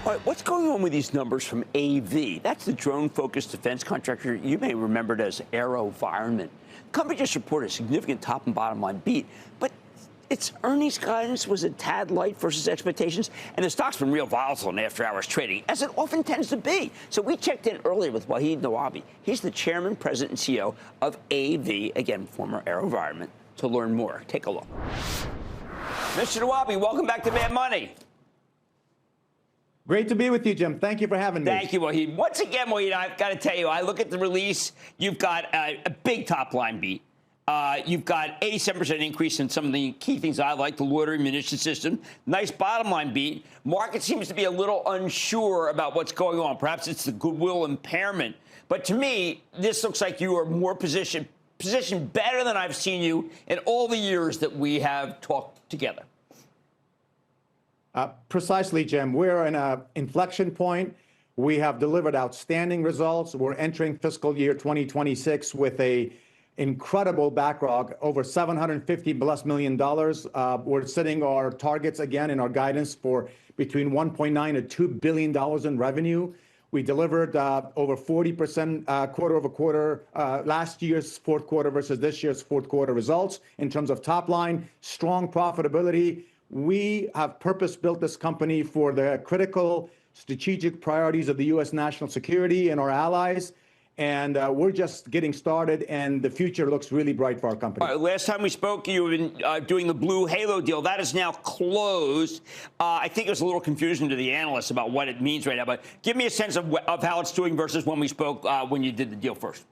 All right, what's going on with these numbers from AV? That's the drone-focused defense contractor you may remember it as Aerovironment. The company just reported a significant top and bottom line beat, but its earnings guidance was a tad light versus expectations, and the stock's been real volatile in after-hours trading, as it often tends to be. So we checked in earlier with Wahid Nawabi. He's the chairman, president, and CEO of AV, again, former Aerovironment, to learn more. Take a look. Mr. Nawabi, welcome back to Mad Money. Great to be with you, Jim. Thank you for having me. Thank you, Wahid. Once again, Wahid, I've got to tell you, I look at the release. You've got a big top-line beat. You've got 87% increase in some of the key things I like, the loitering munition system. Nice bottom-line beat. Market seems to be a little unsure about what's going on. Perhaps it's the goodwill impairment. But to me, this looks like you are more positioned better than I've seen you in all the years that we have talked together. Precisely, Jim. We're in an inflection point. We have delivered outstanding results. We're entering fiscal year 2026 with a incredible backlog, over $750+ million. We're setting our targets again in our guidance for between $1.9 and $2 billion in revenue. We delivered over 40% quarter over quarter, last year's fourth quarter versus this year's fourth quarter results in terms of top line, strong profitability. We have purpose-built this company for the critical strategic priorities of the U.S. national security and our allies. And we're just getting started, and the future looks really bright for our company. All right, last time we spoke, you were doing the Blue Halo deal. That is now closed. I think there's a little confusion to the analysts about what it means right now. But give me a sense of how it's doing versus when we spoke when you did the deal first.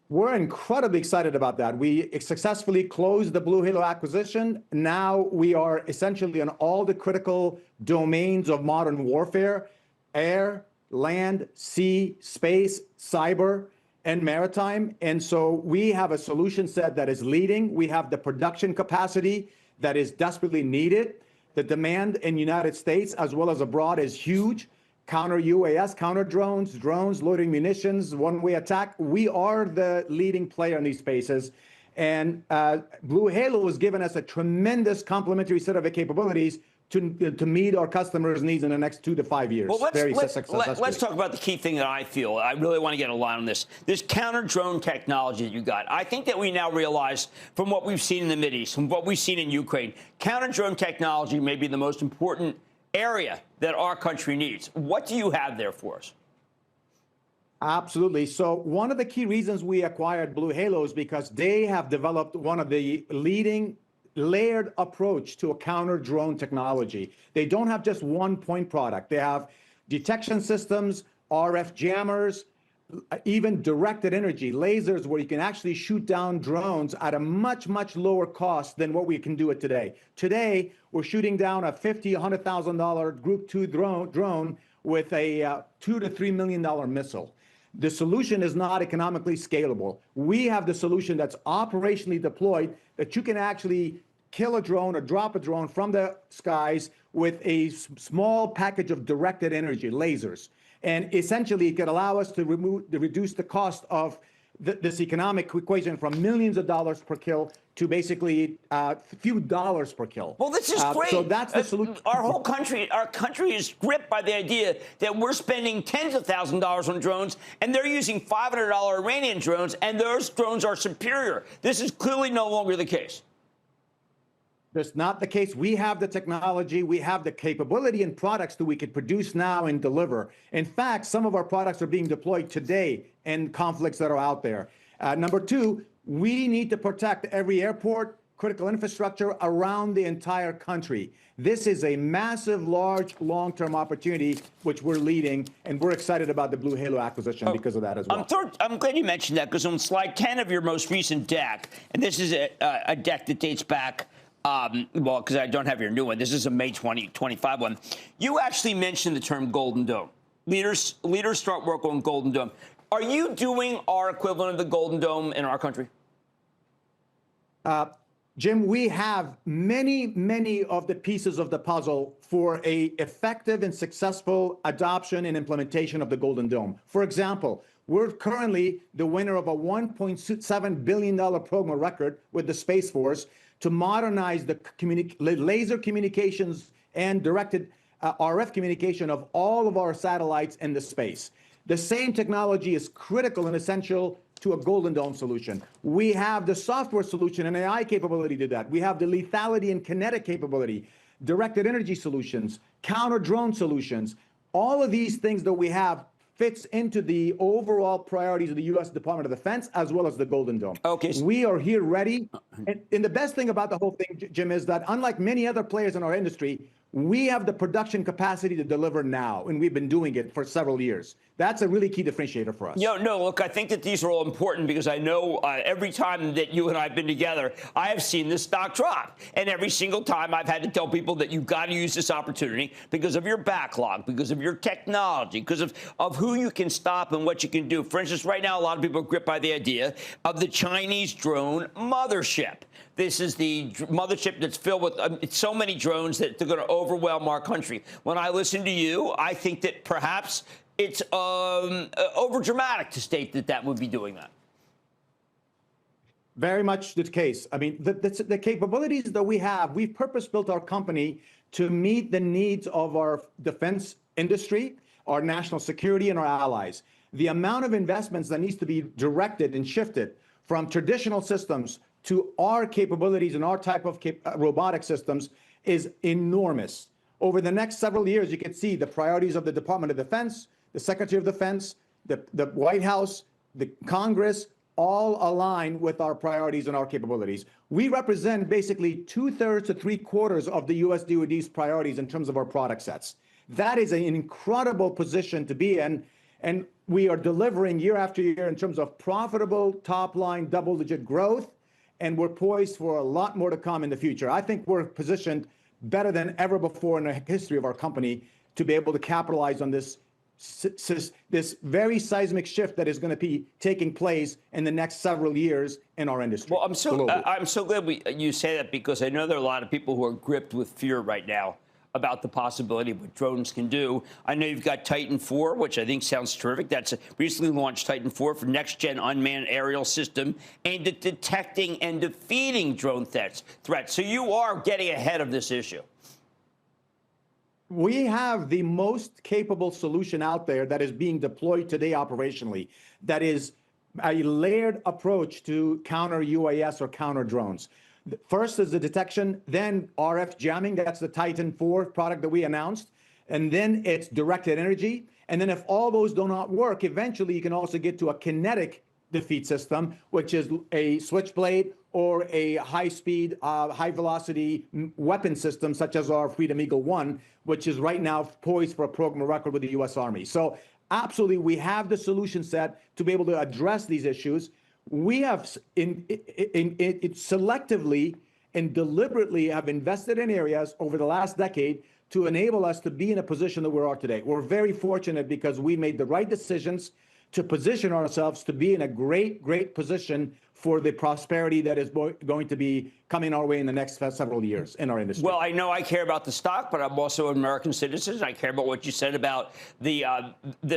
We're incredibly excited about that. We successfully closed the Blue Halo acquisition. Now we are essentially on all the critical domains of modern warfare: air, land, sea, space, cyber, and maritime. And so we have a solution set that is leading. We have the production capacity that is desperately needed. The demand in the United States as well as abroad is huge. Counter UAS, counter drones, loitering munitions, one-way attack. We are the leading player in these spaces. And Blue Halo has given us a tremendous complementary set of capabilities to meet our customers' needs in the next 2 to 5 years. Well, let's talk about the key thing that I feel. I really want to get a line on this. This counter-drone technology that you got. I think that we now realize from what we've seen in the Mideast, from what we've seen in Ukraine, counter-drone technology may be the most important area that our country needs. What do you have there for us? Absolutely. So one of the key reasons we acquired Blue Halo is because they have developed one of the leading layered approach to a counter drone technology. They don't have just one point product. They have detection systems, RF jammers, even directed energy lasers, where you can actually shoot down drones at a much, much lower cost than what we can do it today. Today, we're shooting down a $50,000, $100,000 Group 2 drone with a $2 to $3 million missile. The solution is not economically scalable. We have the solution that's operationally deployed, that you can actually kill a drone or drop a drone from the skies with a small package of directed energy, lasers. And essentially, it could allow us to reduce the cost of this economic equation from millions of dollars per kill to basically a few dollars per kill. Well, this is great. So that's the solution. Our country is gripped by the idea that we're spending tens of thousands of dollars on drones, and they're using $500 Iranian drones, and those drones are superior. This is clearly no longer the case. That's not the case. We have the technology, we have the capability and products that we could produce now and deliver. In fact, some of our products are being deployed today in conflicts that are out there. Number two, we need to protect every airport, critical infrastructure around the entire country. This is a massive, large, long-term opportunity, which we're leading, and we're excited about the Blue Halo acquisition because of that as well. I'm glad you mentioned that, because on slide 10 of your most recent deck, and this is a deck that dates back, well, because I don't have your new one. This is a May 2025 one. You actually mentioned the term Golden Dome. Leaders start work on Golden Dome. Are you doing our equivalent of the Golden Dome in our country? Jim, we have many of the pieces of the puzzle for a effective and successful adoption and implementation of the Golden Dome. For example, we're currently the winner of a $1.7 billion program record with the Space Force to modernize the laser communications and directed RF communication of all of our satellites in the space. The same technology is critical and essential to a Golden Dome solution. We have the software solution and AI capability to that. We have the lethality and kinetic capability, directed energy solutions, counter drone solutions. All of these things that we have fits into the overall priorities of the U.S. Department of Defense as well as the Golden Dome. Okay. We are here ready. And the best thing about the whole thing, Jim, is that unlike many other players in our industry, we have the production capacity to deliver now, and we've been doing it for several years. That's a really key differentiator for us. No, look, I think that these are all important because I know every time that you and I have been together, I have seen this stock drop. And every single time I've had to tell people that you've got to use this opportunity because of your backlog, because of your technology, because of who you can stop and what you can do. For instance, right now, a lot of people are gripped by the idea of the Chinese drone mothership. This is the mothership that's filled with so many drones that they're going to overwhelm our country. When I listen to you, I think that perhaps it's overdramatic to state that that would be doing that. Very much the case. I mean, the capabilities that we have, we've purpose-built our company to meet the needs of our defense industry, our national security, and our allies. The amount of investments that needs to be directed and shifted from traditional systems to our capabilities and our type of robotic systems is enormous. Over the next several years, you can see the priorities of the Department of Defense, the Secretary of Defense, the White House, the Congress, all align with our priorities and our capabilities. We represent basically 2/3 to 3/4 of the U.S. DoD's priorities in terms of our product sets. That is an incredible position to be in, and we are delivering year after year in terms of profitable top-line double-digit growth, and we're poised for a lot more to come in the future. I think we're positioned better than ever before in the history of our company to be able to capitalize on this very seismic shift that is going to be taking place in the next several years in our industry. Well, I'm so glad you say that because I know there are a lot of people who are gripped with fear right now about the possibility of what drones can do. I know you've got Titan 4, which I think sounds terrific. That's a recently launched Titan 4 for next-gen unmanned aerial system aimed at detecting and defeating drone threats. So you are getting ahead of this issue. We have the most capable solution out there that is being deployed today operationally, that is a layered approach to counter UAS or counter drones. First is the detection, then RF jamming. That's the Titan 4 product that we announced. And then it's directed energy. And then if all those do not work, eventually you can also get to a kinetic defeat system, which is a switchblade or a high-speed, high-velocity weapon system, such as our Freedom Eagle 1, which is right now poised for a program of record with the U.S. Army. So absolutely, we have the solution set to be able to address these issues. We have selectively and deliberately have invested in areas over the last decade to enable us to be in a position that we are today. We're very fortunate because we made the right decisions to position ourselves to be in a great position for the prosperity that is going to be coming our way in the next several years in our industry. Well, I know I care about the stock, but I'm also an American citizen. I care about what you said about the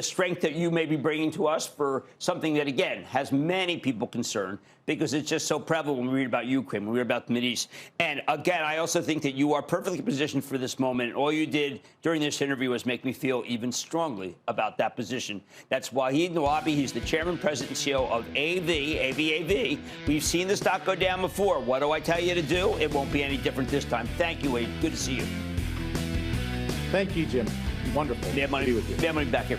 strength that you may be bringing to us for something that, again, has many people concerned because it's just so prevalent when we read about Ukraine, when we read about the Mideast. And again, I also think that you are perfectly positioned for this moment. All you did during this interview was make me feel even strongly about that position. That's Wahid Nawabi. He's the chairman, president, and CEO of AV. We've seen the stock go down before. What do I tell you to do? It won't be any different this time. Thank you, Wahid. Good to see you. Thank you, Jim. Wonderful. Mad Money with you. Mad Money back here.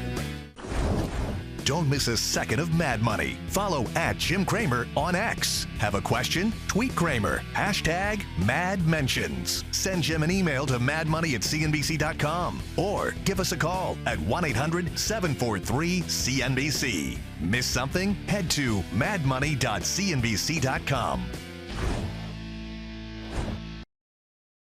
Don't miss a second of Mad Money. Follow @Jim Cramer on X. Have a question? Tweet Cramer. #MadMentions. Send Jim an email to madmoney@cnbc.com or give us a call at 1-800-743-CNBC. Miss something? Head to madmoney.cnbc.com.